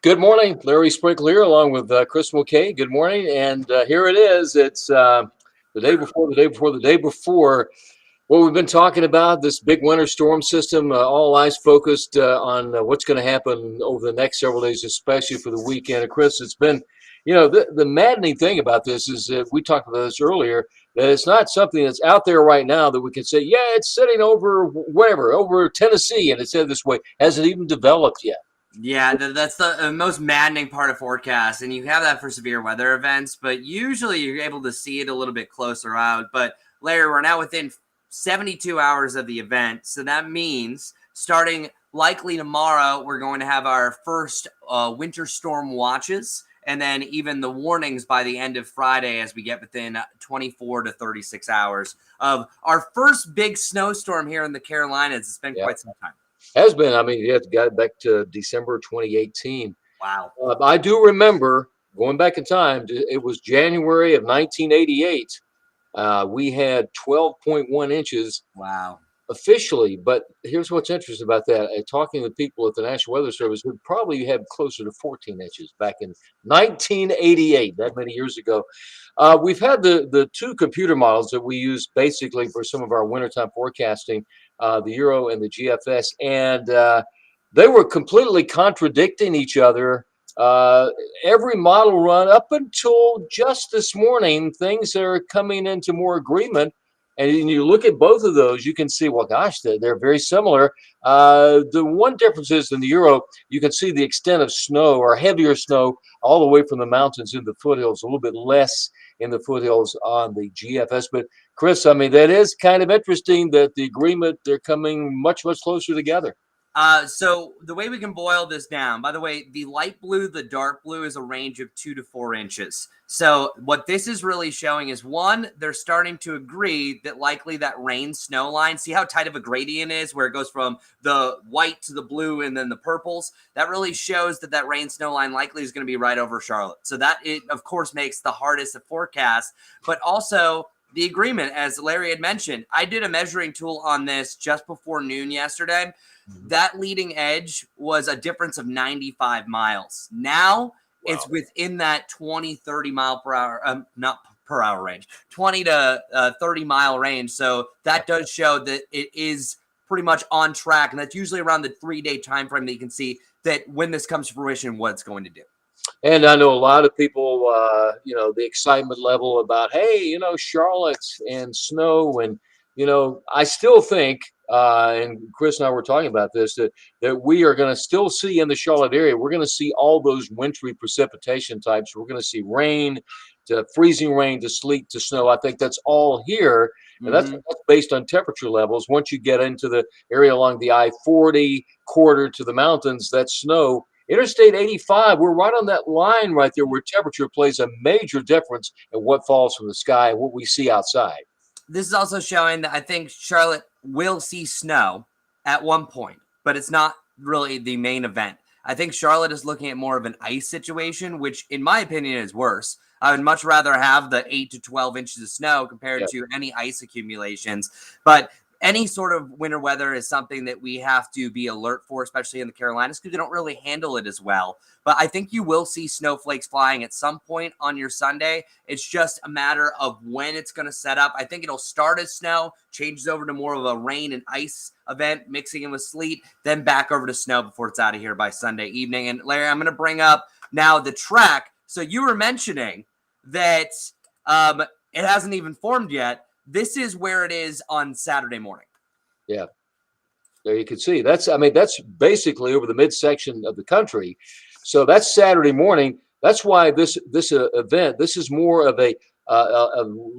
Good morning, Larry Sprinkle here, along with Chris McKay. Good morning, and here it is. It's the day before, the day before, the day before. What we've been talking about, this big winter storm system, all eyes focused on what's going to happen over the next several days, especially for the weekend. And Chris, it's been, the maddening thing about this is that we talked about this earlier, that it's not something that's out there right now that we can say, yeah, it's sitting over wherever, over Tennessee, and it's headed this way. Hasn't even developed yet. Yeah, that's the most maddening part of forecasts, and you have that for severe weather events, but usually you're able to see it a little bit closer out. But Larry, we're now within 72 hours of the event, so that means starting likely tomorrow, we're going to have our first winter storm watches, and then even the warnings by the end of Friday as we get within 24 to 36 hours of our first big snowstorm here in the Carolinas. It's been Yeah. quite some time. Has been. I mean, you have to go back to December 2018. Wow. I do remember going back in time. It was January of 1988. We had 12.1 inches Wow. officially, but here's what's interesting about that. Talking to people at the National Weather Service, we probably had closer to 14 inches back in 1988, that many years ago. We've had the two computer models that we use basically for some of our wintertime forecasting, the Euro and the GFS, and they were completely contradicting each other. Uh, every model run up until just this morning, things are coming into more agreement. And you look at both of those, you can see, well, gosh, they're very similar. The one difference is in the Euro, you can see the extent of snow or heavier snow all the way from the mountains in the foothills, a little bit less in the foothills on the GFS. But Chris, I mean, that is kind of interesting that the agreement, they're coming much, much closer together. So the way we can boil this down, by the way, the light blue, the dark blue is a range of 2 to 4 inches. So what this is really showing is one, they're starting to agree that likely that rain snow line, see how tight of a gradient is where it goes from the white to the blue and then the purples. That really shows that that rain snow line likely is going to be right over Charlotte. So that it of course makes the hardest to forecast, but also the agreement, as Larry had mentioned, I did a measuring tool on this just before noon yesterday. That leading edge was a difference of 95 miles. Now it's within that 20, 30 mile per hour, not per hour range, 20 to 30 mile range. So that does show that it is pretty much on track. And that's usually around the 3-day time frame that you can see that when this comes to fruition, what it's going to do. And I know a lot of people, the excitement level about, hey, Charlotte and snow. And, I still think, and Chris and I were talking about this, that we are going to still see in the Charlotte area, we're going to see all those wintry precipitation types. We're going to see rain to freezing rain to sleet to snow. I think that's all here. And that's based on temperature levels. Once you get into the area along the I-40 corridor to the mountains, that snow. Interstate 85, we're right on that line right there where temperature plays a major difference in what falls from the sky and what we see outside. This is also showing that I think Charlotte will see snow at one point, but it's not really the main event. I think Charlotte is looking at more of an ice situation, which in my opinion is worse. I would much rather have the 8 to 12 inches of snow compared to any ice accumulations. But any sort of winter weather is something that we have to be alert for, especially in the Carolinas, because they don't really handle it as well. But I think you will see snowflakes flying at some point on your Sunday. It's just a matter of when it's going to set up. I think it'll start as snow, changes over to more of a rain and ice event, mixing in with sleet, then back over to snow before it's out of here by Sunday evening. And Larry, I'm going to bring up now the track. So you were mentioning that it hasn't even formed yet. This is where it is on Saturday morning. Yeah. There you can see. That's basically over the midsection of the country. So that's Saturday morning. That's why this event, this is more of a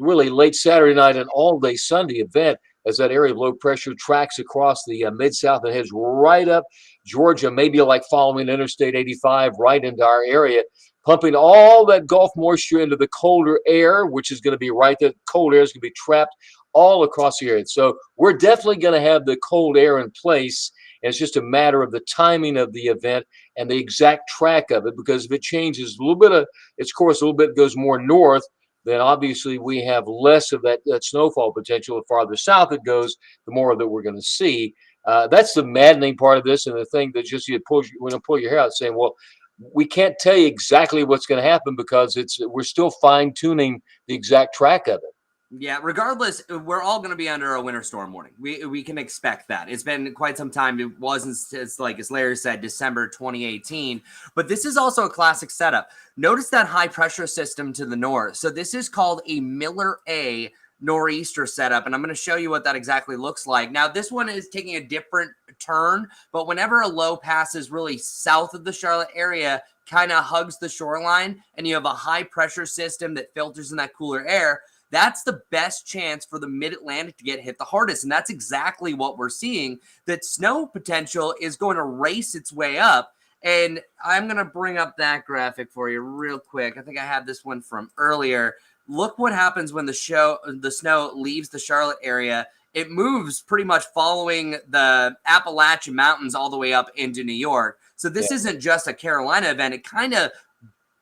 really late Saturday night and all day Sunday event, as that area of low pressure tracks across the mid-south and heads right up Georgia, maybe like following Interstate 85 right into our area, pumping all that Gulf moisture into the colder air, which is going to be right there. Cold air is going to be trapped all across the area. So we're definitely going to have the cold air in place. And it's just a matter of the timing of the event and the exact track of it, because if it changes a little bit of its course, a little bit goes more north, then obviously we have less of that snowfall potential. The farther south it goes, the more that we're going to see. That's the maddening part of this, and the thing that just you pull your hair out saying, well, we can't tell you exactly what's going to happen because we're still fine tuning the exact track of it. Yeah, regardless, we're all going to be under a winter storm warning. We can expect that. It's been quite some time. It wasn't, it's like, as Larry said, December 2018. But this is also a classic setup. Notice that high pressure system to the north. So this is called a Miller A nor'easter setup, and I'm going to show you what that exactly looks like. Now, this one is taking a different turn, but whenever a low passes really south of the Charlotte area, kind of hugs the shoreline, and you have a high pressure system that filters in that cooler air, that's the best chance for the mid-Atlantic to get hit the hardest. And that's exactly what we're seeing, that snow potential is going to race its way up. And I'm going to bring up that graphic for you real quick. I think I have this one from earlier. Look what happens when the snow leaves the Charlotte area. It moves pretty much following the Appalachian Mountains all the way up into New York. So this isn't just a Carolina event. It kind of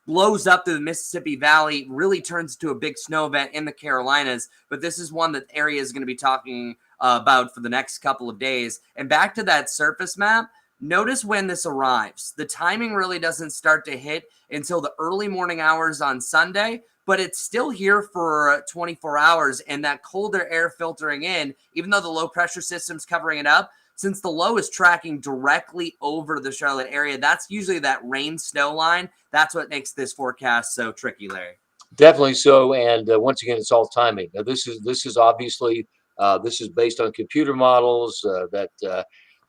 blows up to the Mississippi Valley, really turns into a big snow event in the Carolinas. But this is one that the area is going to be talking about for the next couple of days. And back to that surface map, notice when this arrives. The timing really doesn't start to hit until the early morning hours on Sunday, but it's still here for 24 hours. And that colder air filtering in, even though the low pressure system's covering it up, since the low is tracking directly over the Charlotte area, that's usually that rain snow line. That's what makes this forecast so tricky, Larry. Definitely so. And once again, it's all timing. Now, this is obviously this is based on computer models that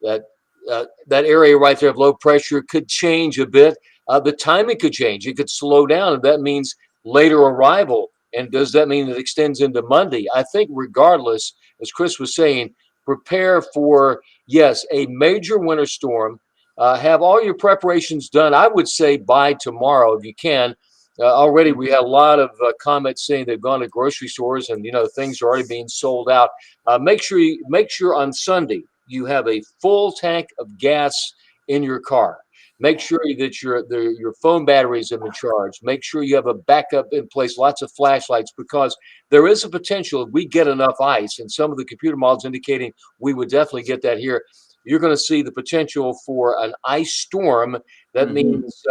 that area right there of low pressure could change a bit. The timing could change. It could slow down, and that means later arrival. And does that mean it extends into Monday? I think regardless, as Chris was saying, prepare for, yes, a major winter storm. Have all your preparations done, I would say, by tomorrow if you can. Already, we had a lot of comments saying they've gone to grocery stores and things are already being sold out. Make sure on Sunday you have a full tank of gas in your car. Make sure that your phone batteries have been charged. Make sure you have a backup in place, lots of flashlights, because there is a potential if we get enough ice, and some of the computer models indicating we would definitely get that here. You're going to see the potential for an ice storm. That means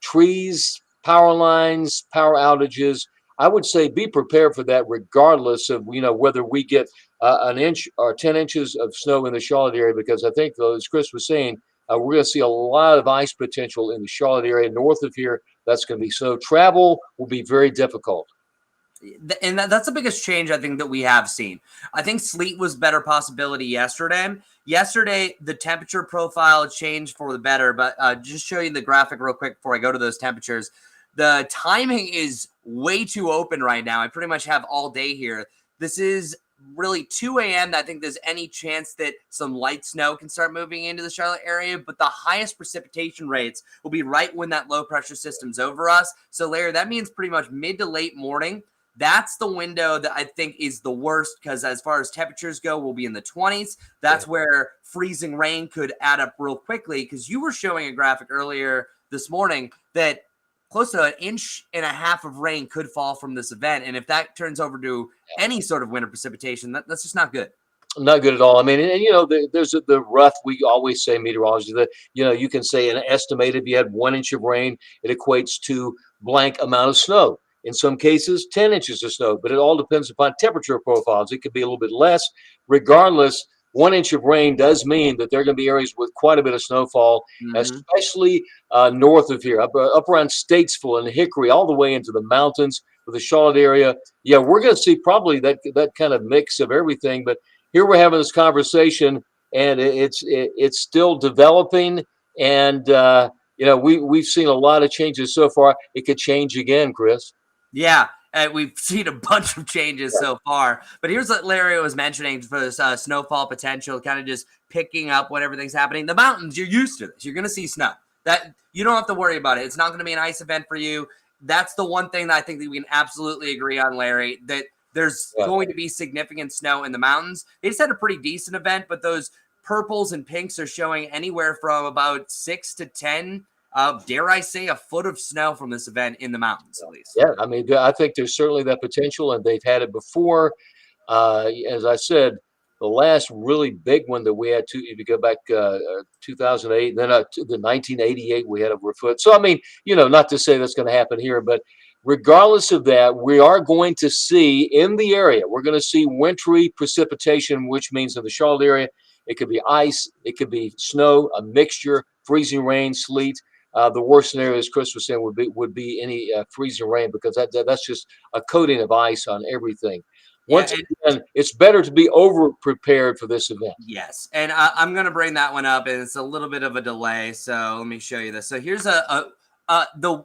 trees, power lines, power outages. I would say be prepared for that, regardless of whether we get an inch or 10 inches of snow in the Charlotte area, because I think, though, as Chris was saying, we're going to see a lot of ice potential in the Charlotte area north of here. That's going to be so. Travel will be very difficult. And that's the biggest change I think that we have seen. I think sleet was better possibility yesterday. Yesterday, the temperature profile changed for the better, but just show you the graphic real quick before I go to those temperatures. The timing is way too open right now. I pretty much have all day here. This is really 2 a.m. I think there's any chance that some light snow can start moving into the Charlotte area, but the highest precipitation rates will be right when that low pressure system's over us. So, Larry, that means pretty much mid to late morning. That's the window that I think is the worst, because as far as temperatures go, we'll be in the 20s. That's where freezing rain could add up real quickly, because you were showing a graphic earlier this morning that close to 1.5 inches of rain could fall from this event. And if that turns over to any sort of winter precipitation, that's just not good. Not good at all. I mean, and there's the rough. We always say meteorology that you can say an estimate. If you had 1 inch of rain, it equates to blank amount of snow. In some cases, 10 inches of snow, but it all depends upon temperature profiles. It could be a little bit less. Regardless, 1 inch of rain does mean that there are going to be areas with quite a bit of snowfall, especially north of here, up around Statesville and Hickory, all the way into the mountains of the Charlotte area. Yeah, we're going to see probably that kind of mix of everything. But here we're having this conversation, and it's still developing, and we've seen a lot of changes so far. It could change again, Chris. Yeah, we've seen a bunch of changes so far. But here's what Larry was mentioning for this snowfall potential, kind of just picking up when everything's happening. The mountains, you're used to this. You're going to see snow. That you don't have to worry about it. It's not going to be an ice event for you. That's the one thing that I think that we can absolutely agree on, Larry, that there's going to be significant snow in the mountains. They just had a pretty decent event, but those purples and pinks are showing anywhere from about 6 to 10 dare I say, a foot of snow from this event in the mountains, at least. Yeah, I mean, I think there's certainly that potential, and they've had it before. As I said, The last really big one that we had to, if you go back 2008, then the 1988 we had over a foot. So I mean, not to say that's going to happen here, but regardless of that, we are going to see in the area, we're going to see wintry precipitation, which means in the Charlotte area, it could be ice, it could be snow, a mixture, freezing rain, sleet. The worst scenario, as Chris was saying, would be any freezing rain, because that's just a coating of ice on everything. Yeah, Once again, it's better to be over prepared for this event. yes, and I'm going to bring that one up, and it's a little bit of a delay. So let me show you this. So here's the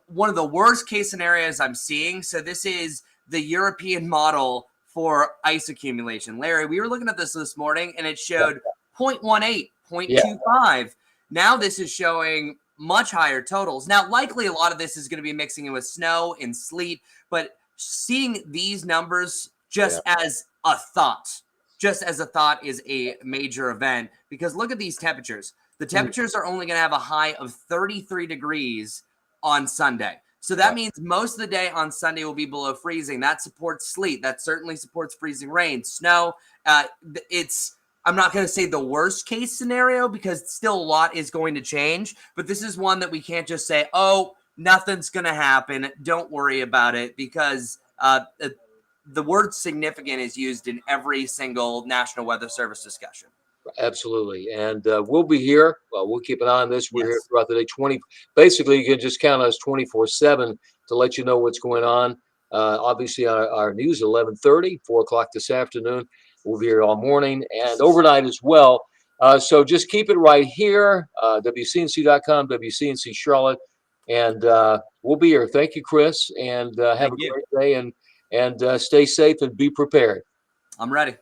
one of the worst case scenarios I'm seeing. So this is the European model for ice accumulation. Larry, we were looking at this morning, and it showed 0.18, Yeah. 0.25. Now this is showing much higher totals. Now, likely a lot of this is going to be mixing in with snow and sleet, but seeing these numbers just as a thought is a major event, because look at these temperatures. The temperatures are only going to have a high of 33 degrees on Sunday. So that means most of the day on Sunday will be below freezing. That supports sleet. That certainly supports freezing rain, snow. I'm not going to say the worst case scenario, because still a lot is going to change. But this is one that we can't just say, oh, nothing's going to happen, don't worry about it, because the word significant is used in every single National Weather Service discussion. Absolutely. And we'll be here. We'll keep an eye on this. We're here Yes. throughout the day. Basically, you can just count on us 24/7 to let you know what's going on. Obviously, our news at 11:30, 4 o'clock this afternoon. We'll be here all morning and overnight as well. So just keep it right here, WCNC.com, WCNC Charlotte. And we'll be here. Thank you, Chris. And have Thank a you. great day, and stay safe and be prepared. I'm ready.